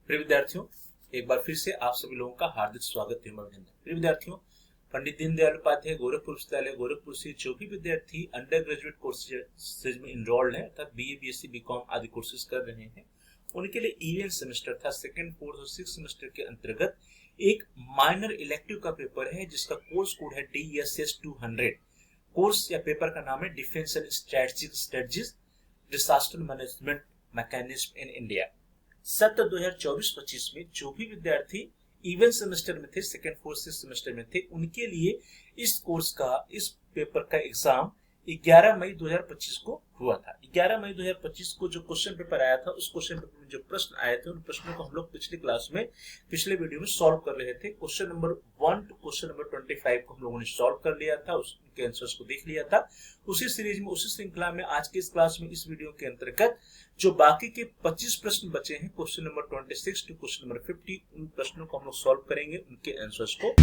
प्रिय विद्यार्थियों, एक बार फिर से आप सभी लोगों का हार्दिक स्वागत एवं अभिनंदन। प्रिय विद्यार्थियों, पंडित दीनदयाल उपाध्याय गोरखपुर विश्वविद्यालय गोरखपुर से जो भी विद्यार्थी अंडर ग्रेजुएट कोर्सेज में इनरोल्ड है अर्थात बीए, बीएससी, बीकॉम आदि कोर्सेज कर रहे हैं, उनके लिए इवेंट सेमेस्टर था सेकंड, फोर्थ और सिक्स सेमेस्टर के अंतर्गत एक माइनर इलेक्टिव का पेपर है जिसका कोर्स कोड है DSS 200। कोर्स या पेपर का नाम है defence and strategic strategies disaster management mechanism in India. सत्र 2024-25 में जो भी विद्यार्थी इवेंट सेमेस्टर में थे, सेकेंड, फोर्थ, सिक्स सेमेस्टर में थे, उनके लिए इस कोर्स का, इस पेपर का एग्जाम 11 मई 2025 को हुआ था। 11 मई 2025 को जो क्वेश्चन पेपर आया था, उस क्वेश्चन पेपर में जो प्रश्न आए थे, उन प्रश्नों को हम लोग पिछली क्लास में, पिछले वीडियो में सॉल्व कर रहे थे। Question number 1 to question number 25 को हम लोगों ने सॉल्व कर लिया था, उसके आंसर्स को देख लिया था। उसी सीरीज में, उसी श्रृंखला में आज के इस क्लास में, इस वीडियो के अंतर्गत जो बाकी के 25 प्रश्न बचे हैं, question number 26 to question number 50, उन प्रश्नों को हम लोग सॉल्व करेंगे, उनके आंसर्स को।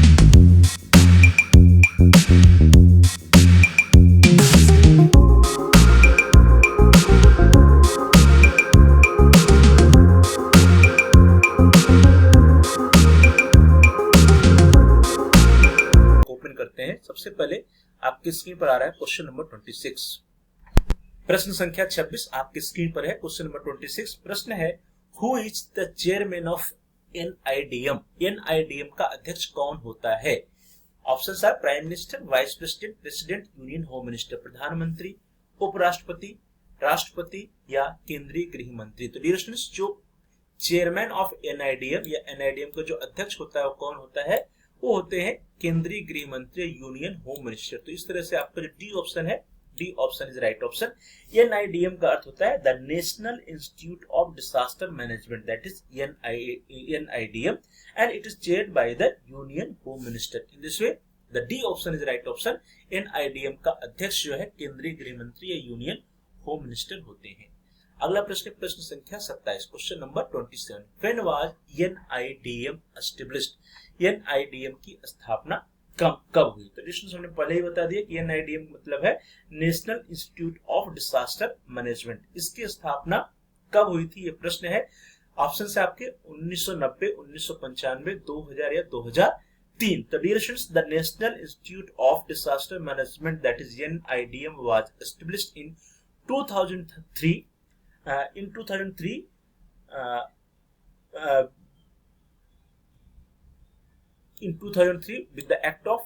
ओपन करते हैं। सबसे पहले आपकी स्क्रीन पर आ रहा है क्वेश्चन नंबर 26। प्रश्न संख्या 26 आपकी स्क्रीन पर है। क्वेश्चन नंबर 26 प्रश्न है, who is the chairman of NIDM? NIDM का अध्यक्ष कौन होता है? Option are prime minister, vice president, president, union home minister, प्रधानमंत्री, उपराष्ट्रपति, राष्ट्रपति या केंद्रीय गृह मंत्री। तो डियर स्टूडेंट्स, जो चेयरमैन ऑफ NIDM या NIDM का जो अध्यक्ष होता है वो कौन होता है? वो होते हैं केंद्रीय गृह मंत्री, यूनियन होम मिनिस्टर। तो इस तरह से आपका जो डी ऑप्शन है, D option is right option. NIDM का अर्थ होता है the national institute of disaster management, that is NIDM, and it is chaired by the union home minister. In this way the D option is right option. NIDM का अध्यक्ष जो है केंद्रीय गृह मंत्री या यूनियन होम मिनिस्टर होते हैं। अगला प्रश्न, प्रश्न संख्या 27, question number 27। When was NIDM established? NIDM की स्थापना कब हुई? तो डिस्कशन हमने पहले ही बता दिया कि NIDM मतलब है national institute of disaster management. इसकी स्थापना कब हुई थी, ये प्रश्न है। ऑप्शन है आपके 1990, 1995, 2000 या 2003। तो dear students, the national institute of disaster management that is NIDM was established in 2003 in 2003 with the act of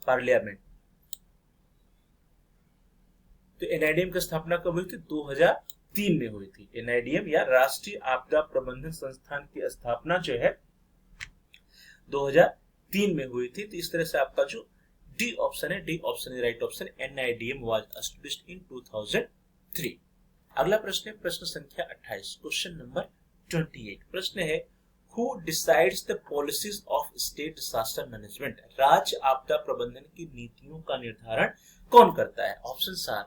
parliament। तो NIDM की स्थापना कब हुई थी? 2003 में हुई थी। NIDM या राष्ट्रीय आपदा प्रबंधन संस्थान की स्थापना जो है 2003 में हुई थी। तो इस तरह से आपका जो डी ऑप्शन है, D option is right option. NIDM was established in 2003। अगला प्रश्न है प्रश्न संख्या 28, क्वेश्चन नंबर 28। प्रश्न है, who decides the policies of state disaster management? राज्य आपदा प्रबंधन की नीतियों का निर्धारण कौन करता है? Option are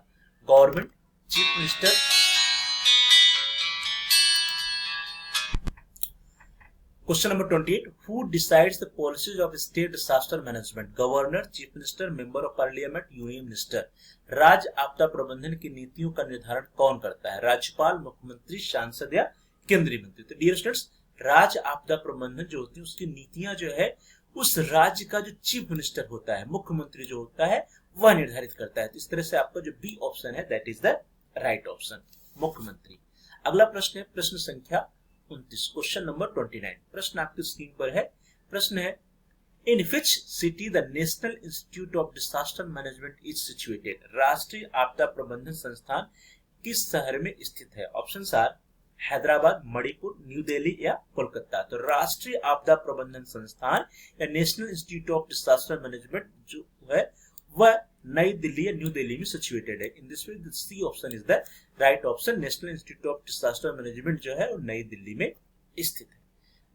government, chief minister, question number 28, who decides the policies of state disaster management? Governor, chief minister, member of parliament, union minister. राज्य आपदा प्रबंधन की नीतियों का निर्धारण कौन करता है? राज्यपाल, मुख्यमंत्री, सांसद या केंद्रीय मंत्री। तो डियर स्टूडेंट्स, राज्य आपदा प्रबंधन जो होती है उसकी नीतियां जो है उस राज्य का जो चीफ मिनिस्टर होता है, मुख्यमंत्री जो होता है, वह निर्धारित करता है। तो इस तरह से आपका जो बी ऑप्शन है that is the right option, मुख्यमंत्री। अगला प्रश्न है प्रश्न संख्या 29, क्वेश्चन नंबर 29। प्रश्न आपकी स्क्रीन पर है। प्रश्न है, in which city the national institute of disaster Management is situated? राष्ट्रीय आपदा प्रबंधन संस्थान किस शहर में स्थित है? Option are Hyderabad, Manipur, New Delhi या कोलकाता। तो राष्ट्रीय आपदा प्रबंधन संस्थान या National institute of disaster management जो है वह नई दिल्ली या न्यू दिल्ली में सिचुएटेड है। In this way the C option is the right option. National institute of disaster management जो है वो नई दिल्ली में स्थित है।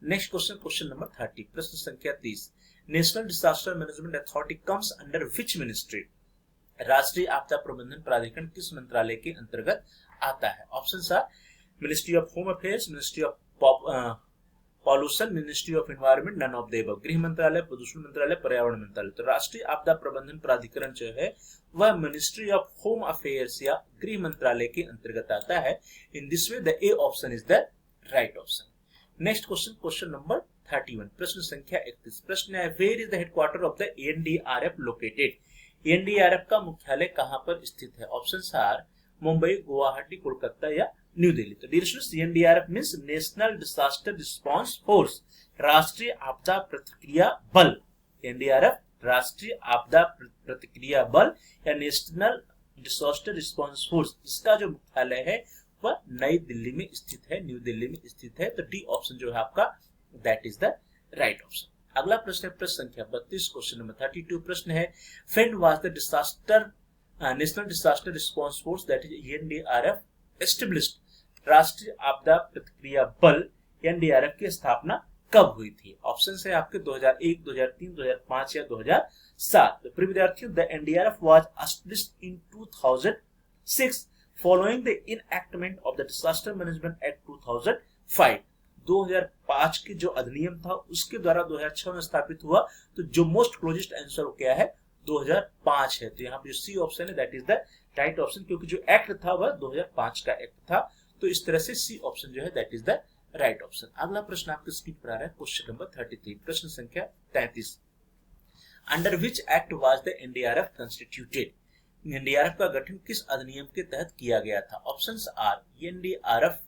नेक्स्ट क्वेश्चन, क्वेश्चन नंबर 30, प्रश्न संख्या 30। National disaster management authority comes under which ministry? राष्ट्रीय आपदा प्रबंधन प्राधिकरण किस मंत्रालय के अंतर्गत आता है? Option are ministry of home affairs, ministry of pollution, ministry of environment, none of the above. गृह मंत्रालय, प्रदूषण मंत्रालय, पर्यावरण मंत्रालय। तो राष्ट्रीय आपदा प्रबंधन प्राधिकरण जो है वह मिनिस्ट्री ऑफ होम अफेयर्स या गृह मंत्रालय के अंतर्गत आता है। In this way the A option is the right option. Next question, question number 31, प्रश्न संख्या 31। प्रश्न है, where is the headquarter of the NDRF located? NDRF का मुख्यालय कहां पर स्थित है? ऑप्शंस आर मुंबई, गुवाहाटी, कोलकाता या न्यू दिल्ली। तो dear students, NDRF means national disaster response force, राष्ट्रीय आपदा प्रतिक्रिया बल। एनडीआरएफ राष्ट्रीय आपदा प्रतिक्रिया बल या नेशनल डिजास्टर रिस्पांस फोर्स, इसका जो मुख्यालय है वह नई दिल्ली में स्थित है, न्यू दिल्ली में स्थित है। तो डी ऑप्शन जो है आपका that is the right option. अगला प्रश्न है प्रश्न संख्या 32, क्वेश्चन नंबर 32। प्रश्न है, when was the disaster national disaster response force that is NDRF established? राष्ट्रीय आपदा प्रतिक्रिया बल एनडीआरएफ की स्थापना कब हुई थी? ऑप्शन है आपके 2001, 2003, 2005 या 2007। तो प्रिय विद्यार्थियों, the NDRF was established in 2006 following the enactment of the Disaster Management Act 2005। 2005 के जो अधिनियम था उसके द्वारा 2006 में स्थापित हुआ। तो जो मोस्ट क्लोजेस्ट आंसर क्या है? 2005 है। तो यहाँ पे जो सी ऑप्शन है that is the right option, क्योंकि जो एक्ट था वह 2005 का एक्ट था। तो इस तरह से सी ऑप्शन जो है that is the right option. अगला प्रश्न आपके स्क्रीन पर आ रहा है, क्वेश्चन नंबर 33, प्रश्न संख्या 33। Under which act was the NDRF constituted? NDRF का गठन किस अधिनियम के तहत किया गया था? Options are NDRF,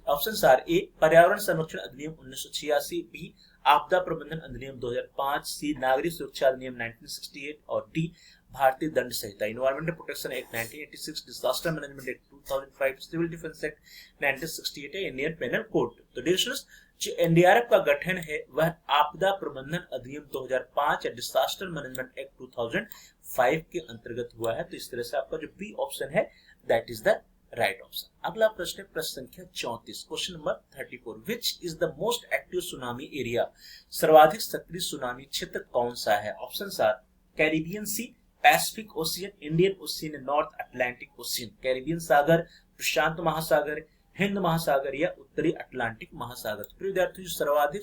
options are A पर्यावरण संरक्षण अधिनियम 1986, बी आपदा प्रबंधन अधिनियम 2005, सी नागरिक सुरक्षा अधिनियम 1968 और डी भारतीय दंड संहिता, environmental protection act 1986, disaster management act 2005, civil defence act 1968 है, इंडियन पेनल कोड। तो डियर स्टूडेंट्स, जो एनडीआरएफ का गठन है वह आपदा प्रबंधन अधिनियम 2005 या डिजास्टर मैनेजमेंट एक्ट 2005 के अंतर्गत हुआ है। तो इस तरह से आपका जो बी ऑप्शन है that is the right option. अगला प्रश्न है प्रश्न संख्या 34, question number 34। Which is the most active tsunami area? सर्वाधिक सक्रिय सुनामी क्षेत्र कौन सा है? Options are Caribbean Sea, Pacific Ocean, Indian Ocean, North Atlantic Ocean. Caribbean सागर, प्रशांत महासागर, हिंद महासागर या उत्तरी अटलांटिक महासागर। तो विद्यार्थियों, जो सर्वाधिक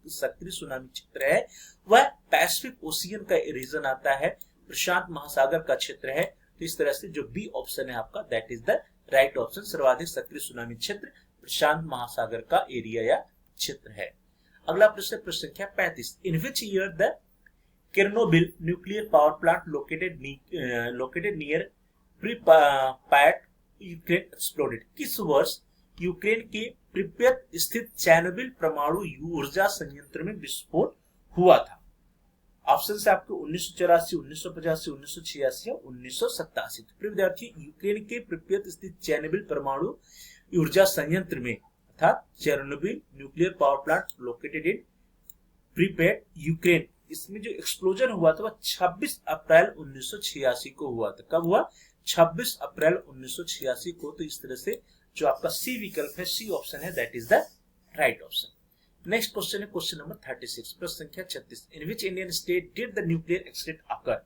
सक्रिय सुनामी क्षेत्र है वह पैसिफिक ओशियन का रीजन आता है, प्रशांत महासागर का क्षेत्र है। तो इस तरह से जो बी ऑप्शन है आपका that is the right option. सर्वाधिक सक्रिय सुनामी क्षेत्र प्रशांत महासागर का एरिया या क्षेत्र है। अगला प्रश्न प्रश्न संख्या 35। In which year the Chernobyl nuclear power plant located near Pripyat Ukraine exploded? किस वर्ष यूक्रेन के प्रिपेट स्थित चेर्नोबिल परमाणु ऊर्जा संयंत्र में विस्फोट हुआ था? ऑप्शन है आपके 1984, 1985, 1986 या 1987। तो विद्यार्थी, यूक्रेन के प्रिपेट स्थित चेर्नोबिल परमाणु ऊर्जा संयंत्र में अर्थात Chernobyl nuclear power plant located in Pripyat Ukraine, इसमें जो एक्सप्लोजन हुआ था वह 26 अप्रैल 1986 को हुआ था। कब हुआ? 26 अप्रैल 1986 को। तो इस तरह से जो आपका सी विकल्प है, सी ऑप्शन है that is the right option. Next question है क्वेश्चन नंबर 36, प्रश्न संख्या 36। In which Indian state did the nuclear accident occur?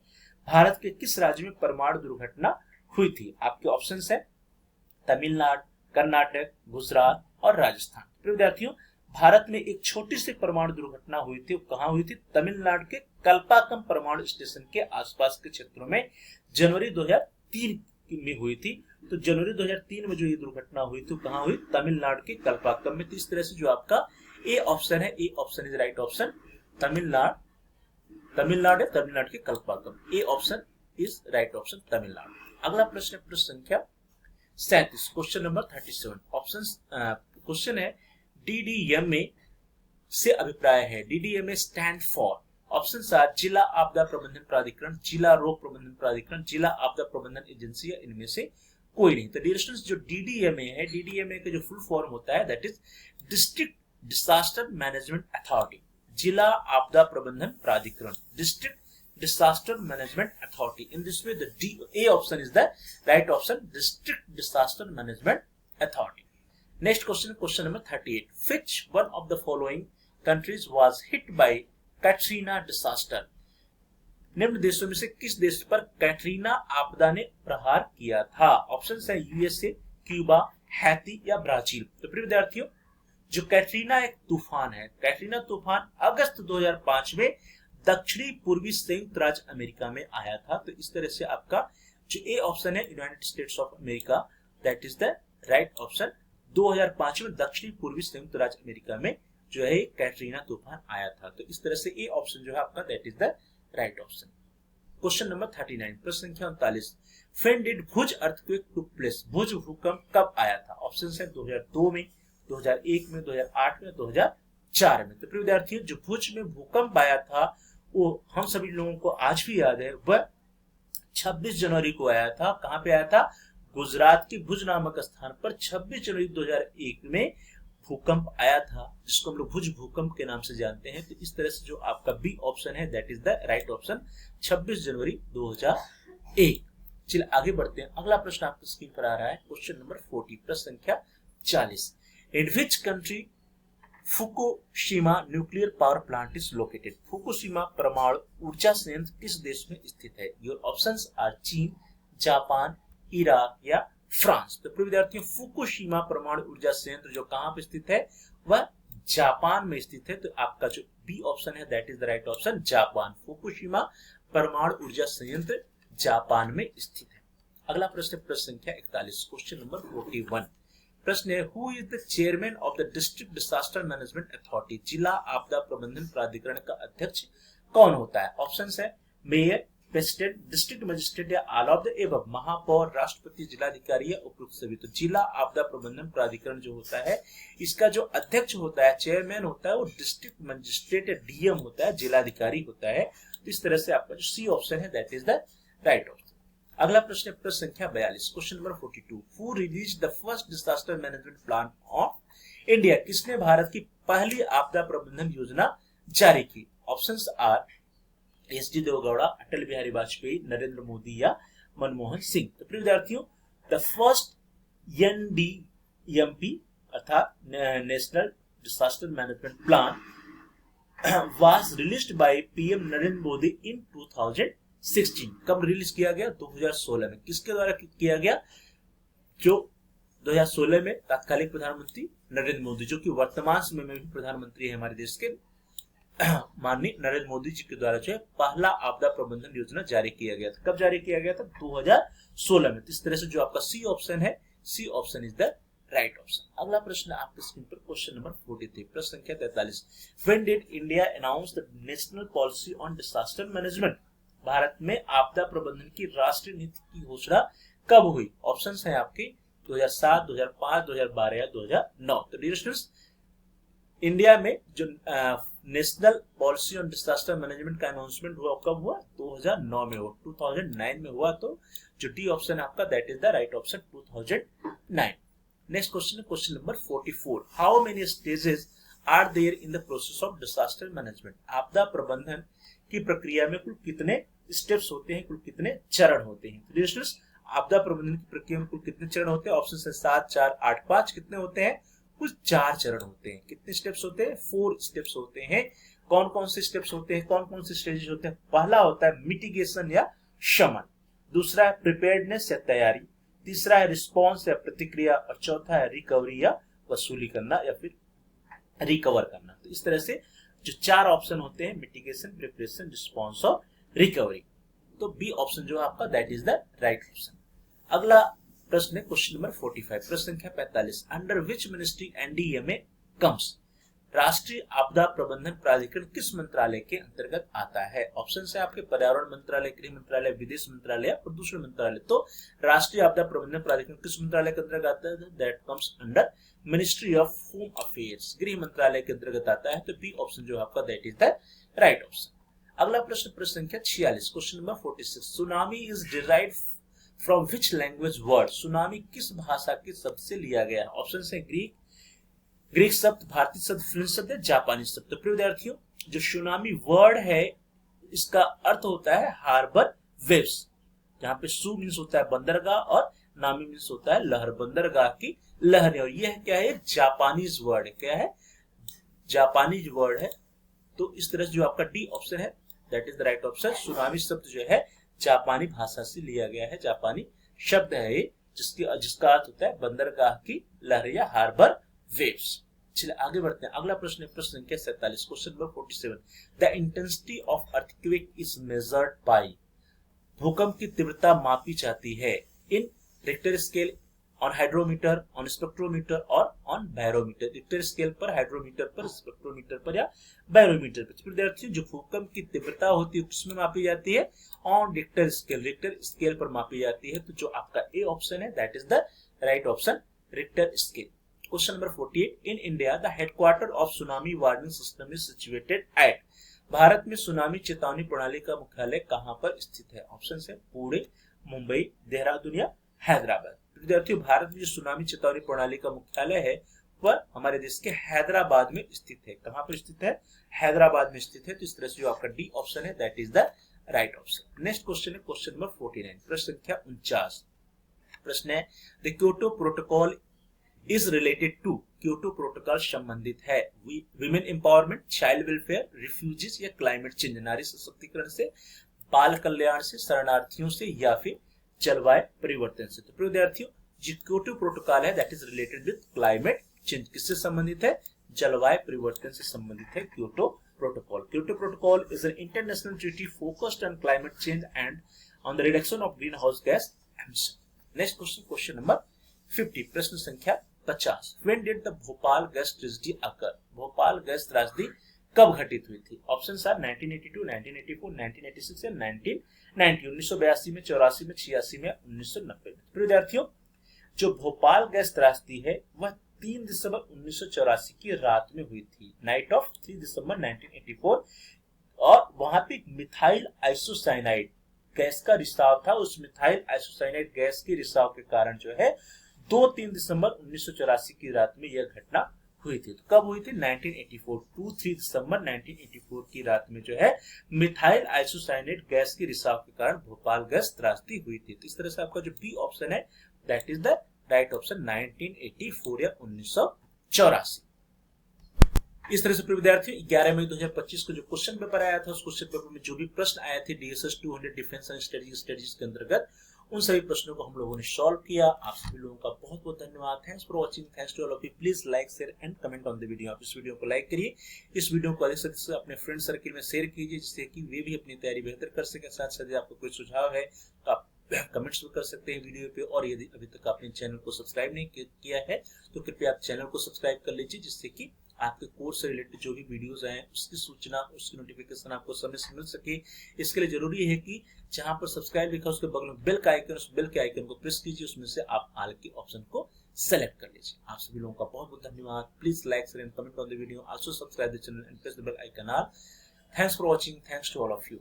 Bharat के किस राज्य में परमाणु दुर्घटना हुई थी? आपके ऑप्शंस है तमिलनाडु, कर्नाटक, गुजरात और राजस्थान। विद्यार्थियों, भारत में एक छोटी सी परमाणु दुर्घटना हुई थी। कहां हुई थी? तमिलनाडु के कल्पाकम परमाणु स्टेशन के आसपास के क्षेत्रों में जनवरी 2003 में हुई थी। तो जनवरी 2003 में जो ये दुर्घटना हुई थी कहां हुई? तमिलनाडु के कल्पाकम में। तो इस तरह से जो आपका ए ऑप्शन है, A option is right option. Tamil Nadu के Kalpakkam, A option is right option Tamil Nadu. अगला प्रश्न प्रश्न संख्या 37, क्वेश्चन नंबर 37। ऑप्शंस क्वेश्चन है डीडीएमए से अभिप्राय है। DDMA stand for, option are जिला आपदा प्रबंधन प्राधिकरण, जिला रोग प्रबंधन प्राधिकरण, जिला आपदा प्रबंधन एजेंसी या इनमें से कोई नहीं। तो डियर स्टूडेंट्स, जो डीडीएमए है, डीडीएमए का जो फुल फॉर्म होता है that is district disaster management authority, जिला आपदा प्रबंधन प्राधिकरण, district disaster management authority. In this way, the A option is the right option, district disaster management authority. Next question, question number 38. Which one of the following countries was hit by Katrina disaster? निम्न देशों में से किस देश पर कैटरीना आपदा ने प्रहार किया था? ऑप्शन है यूएसए, क्यूबा, हैती या ब्राजील। तो प्रिय विद्यार्थियों, जो कैटरीना एक तूफान है, कैटरीना तूफान अगस्त 2005 में दक्षिणी पूर्वी संयुक्त राज्य अमेरिका में आया था। तो इस तरह से आपका जो ए ऑप्शन है United states of America, that is the right option. 2005 में दक्षिणी पूर्वी संयुक्त राज्य अमेरिका में जो है कैटरीना तूफान आया था। तो इस तरह से ए ऑप्शन जो है आपका that is the right option. Question number 39, प्रश्न संख्या 39, when did Bhuj earthquake took place? Bhuj भूकंप कब आया था? ऑप्शन है 2002 में, 2001 में, 2008 में, 2004 में। तो प्रिय विद्यार्थियों, जो भुज में भूकंप आया था वो हम सभी लोगों को आज भी याद है, वह 26 जनवरी को आया था। कहां पे आया था? गुजरात के भुज नामक स्थान पर 26 जनवरी 2001 में भूकंप आया था, जिसको हम लोग भुज भूकंप के नाम से जानते हैं। तो इस तरह से जो आपका बी ऑप्शन है that is the right option, 26 जनवरी 2001। चलिए आगे बढ़ते हैं। अगला प्रश्न आपकी स्क्रीन पर आ रहा है, क्वेश्चन नंबर 40, प्रश्न संख्या 40, in which country Fukushima nuclear power plant is located? Fukushima परमाणु ऊर्जा संयंत्र किस देश में स्थित है? योर ऑप्शंस आर चीन, जापान, इराक या फ्रांस। तो विद्यार्थियों, फुकुशिमा परमाणु ऊर्जा संयंत्र जो कहां पे स्थित है? वह जापान में स्थित है। तो आपका जो बी ऑप्शन है that is the right option, Japan. Fukushima परमाणु ऊर्जा संयंत्र जापान में स्थित है। अगला प्रश्न संख्या 41, क्वेश्चन नंबर 41, प्रश्न है, who is the chairman of the district disaster management authority? जिला आपदा प्रबंधन प्राधिकरण का अध्यक्ष कौन होता है? ऑप्शंस है मेयर, प्रेसिडेंट, डिस्ट्रिक्ट मजिस्ट्रेट या ऑल ऑफ द एबव, महापौर, राष्ट्रपति, जिलाधिकारी या उपयुक्त सभी। तो जिला आपदा प्रबंधन प्राधिकरण जो होता है, इसका जो अध्यक्ष होता है, चेयरमैन होता है, वो डिस्ट्रिक्ट मजिस्ट्रेट या डीएम होता है, जिलाधिकारी होता है। तो इस तरह से आपका जो सी ऑप्शन है that is the right option. अगला प्रश्न प्रश्न संख्या 42, question number 42, who release the first disaster management plan of India? किसने भारत की पहली आपदा प्रबंधन योजना जारी की? ऑप्शंस आर एस.डी. देवेगौड़ा, अटल बिहारी वाजपेयी, नरेंद्र मोदी या मनमोहन सिंह। तो प्रिय विद्यार्थियों, द फर्स्ट एनडीएमपी अर्थात national disaster management plan was released by PM Narendra Modi in 2016। कब रिलीज किया गया? 2016 में। किसके द्वारा किया गया? जो 2016 में तत्कालीन प्रधानमंत्री नरेंद्र मोदी, जो कि वर्तमान समय में भी प्रधानमंत्री है हमारे देश के, माननीय नरेंद्र मोदी जी के द्वारा जो है पहला आपदा प्रबंधन योजना जारी किया गया था। कब जारी किया गया था? 2016 में। इस तरह से जो आपका सी ऑप्शन है, C option is the right option. अगला प्रश्न आपके स्क्रीन पर क्वेश्चन नंबर 43, प्रश्न संख्या 43, when did India announce the national policy on disaster management? Bharat में आपदा प्रबंधन की राष्ट्रीय नीति की घोषणा कब हुई? ऑप्शंस हैं आपके 2007, 2005, 2012 या 2009। तो डियर स्टूडेंट्स, इंडिया में जो national policy on disaster management का अनाउंसमेंट हुआ कब हुआ? 2009 में हुआ। 2009 में हुआ। तो जो डी ऑप्शन है आपका that is the right option, 2009। Next question है question number 44, how many stages are there in the process of disaster management? आपदा प्रबंधन की प्रक्रिया में कुल कितने स्टेप्स होते हैं, कुल कितने चरण होते हैं? डियर स्टूडेंट्स, आपदा प्रबंधन की प्रक्रिया में कुल कितने चरण होते हैं? ऑप्शन है 7, 4, 8, 5। कितने होते हैं? कुल 4 चरण होते हैं। कितने स्टेप्स होते हैं? 4 स्टेप्स होते हैं। कौन कौन से स्टेप्स होते हैं, कौन कौन से स्टेजेस होते हैं? पहला होता है मिटिगेशन या शमन, दूसरा है प्रिपेयर्डनेस या तैयारी, तीसरा है रिस्पॉन्स या प्रतिक्रिया, और चौथा है रिकवरी या वसूली करना या फिर रिकवर करना। तो इस तरह से जो 4 ऑप्शन होते हैं, मिटिगेशन, प्रिपरेशन, रिस्पॉन्स और रिकवरी। तो बी ऑप्शन जो है आपका that is the right option. अगला प्रश्न है क्वेश्चन नंबर 45, प्रश्न संख्या 45, under which ministry NDMA comes? राष्ट्रीय आपदा प्रबंधन प्राधिकरण किस मंत्रालय के अंतर्गत आता है? ऑप्शन है आपके पर्यावरण मंत्रालय, गृह मंत्रालय, विदेश मंत्रालय और प्रदूषण मंत्रालय। तो राष्ट्रीय आपदा प्रबंधन प्राधिकरण किस मंत्रालय के अंतर्गत आता है? That comes under ministry of home affairs, गृह मंत्रालय के अंतर्गत आता है। तो बी ऑप्शन जो आपका that is the right option. अगला प्रश्न प्रश्न संख्या 46, question number 46, tsunami is derived from which language word? Tsunami किस भाषा के शब्द से लिया गया? ऑप्शन है ग्रीक शब्द, भारतीय शब्द, फ्रेंच शब्द, जापानी शब्द। तो प्रिय विद्यार्थियों, जो सुनामी वर्ड है इसका अर्थ होता है हार्बर वेव्स, जहां पे सु मीन्स होता है बंदरगाह और नामी मीन्स होता है लहर, बंदरगाह की लहर। और यह क्या है? जापानीज वर्ड है। क्या है? जापानीज वर्ड है। तो इस तरह से जो आपका डी ऑप्शन है that is the right option. Tsunami शब्द जो है जापानी भाषा से लिया गया है, जापानी शब्द है ये, जिसका अर्थ होता है बंदरगाह की लहर या हार्बर वेव्स। चलिए आगे बढ़ते हैं। अगला प्रश्न है प्रश्न संख्या 47, question number 47, the intensity of earthquake is measured by? भूकंप की तीव्रता मापी जाती है in Richter scale, on hydrometer, on spectrometer और ऑन बैरोमीटर। रिक्टर स्केल पर, हाइड्रोमीटर पर, स्पेक्ट्रोमीटर पर या बैरोमीटर पर। विद्यार्थियों जो भूकंप की तीव्रता होती है किसमें मापी जाती है? On Richter scale, Richter scale पर मापी जाती है। तो जो आपका ए ऑप्शन है that is the right option, Richter scale. Question number 48, in India the headquarter of tsunami warning system is situated at. Bharat में सुनामी चेतावनी प्रणाली का मुख्यालय कहां पर स्थित है? ऑप्शन है पुणे, मुंबई, देहरादून या हैदराबाद। विद्यार्थियों भारत में जो सुनामी चेतावनी प्रणाली का मुख्यालय है वह हमारे देश के हैदराबाद में स्थित है। कहां पर स्थित है? हैदराबाद में स्थित है। तो इस तरह से जो आपका डी ऑप्शन है that is the right option. Next question है क्वेश्चन नंबर 49, प्रश्न संख्या 49। प्रश्न है the Kyoto protocol is related to. Kyoto protocol संबंधित है women empowerment, child welfare, refugees या क्लाइमेट चेंज, नारी सशक्तिकरण से, बाल कल्याण से, शरणार्थियों से या फिर जलवायु परिवर्तन से। तो विद्यार्थियों जो क्योटो प्रोटोकॉल है that is related with climate change. किससे संबंधित है? जलवायु परिवर्तन से संबंधित है Kyoto protocol. Kyoto protocol is an international treaty focused on climate change and on the reduction of green house gas emission. Next question, question number 50, प्रश्न संख्या 50। When did the Bhopal gas tragedy occur? Bhopal gas त्रासदी कब घटित हुई थी? Option are 1982, 1984, 1986 या 1990। 1982 में, 84 में, 86 में, 1990 में। विद्यार्थियों जो भोपाल गैस त्रासदी है वह 3 दिसंबर 1984 की रात में हुई थी, नाइट ऑफ 3 दिसंबर 1984। और वहां पे मिथाइल आइसोसाइनाइड गैस का रिसाव था। उस मिथाइल आइसोसाइनाइड गैस के रिसाव के कारण जो है 2-3 दिसंबर 1984 की रात में यह घटना हुई थी। तो कब हुई थी? 1984, 2-3 दिसंबर 1984 की रात में जो है मिथाइल आइसोसाइनेट गैस के रिसाव के कारण भोपाल गैस त्रासदी हुई थी। तो इस तरह से आपका जो बी ऑप्शन है that is the right option, 1984 या 1984। इस तरह से विद्यार्थियों 11 मई 2025 को जो क्वेश्चन पेपर आया था उस क्वेश्चन पेपर में जो भी प्रश्न आए थे DSS 200 डिफेंस एंड स्टडीज के अंतर्गत उन सभी प्रश्नों को हम लोगों ने सॉल्व किया। आप सभी लोगों का बहुत बहुत धन्यवाद। Thanks for watching, thanks to all of you. Please like, share and comment on the video. आप इस वीडियो को लाइक करिए, इस वीडियो को अधिक से अधिक अपने फ्रेंड सर्किल में शेयर कीजिए जिससे कि वे भी अपनी तैयारी बेहतर कर सकें। साथ साथ आपको कोई सुझाव है तो आप कमेंट्स भी कर सकते हैं वीडियो पे। और यदि अभी तक आपने चैनल को सब्सक्राइब नहीं किया है तो कृपया आप चैनल को सब्सक्राइब कर लीजिए जिससे कि आपके कोर्स से रिलेटेड जो भी वीडियोस आए उसकी सूचना, उसकी नोटिफिकेशन आपको समय से मिल सके। इसके लिए जरूरी है कि जहां पर सब्सक्राइब लिखा उसके बगल में बेल का आइकन, उस बेल के आइकन को प्रेस कीजिए, उसमें से आप ऑल के ऑप्शन को सेलेक्ट कर लीजिए। आप सभी लोगों का बहुत बहुत धन्यवाद। Please like, share and comment on the video. Also subscribe the channel and press the bell icon. Thanks for watching, thanks to all of you.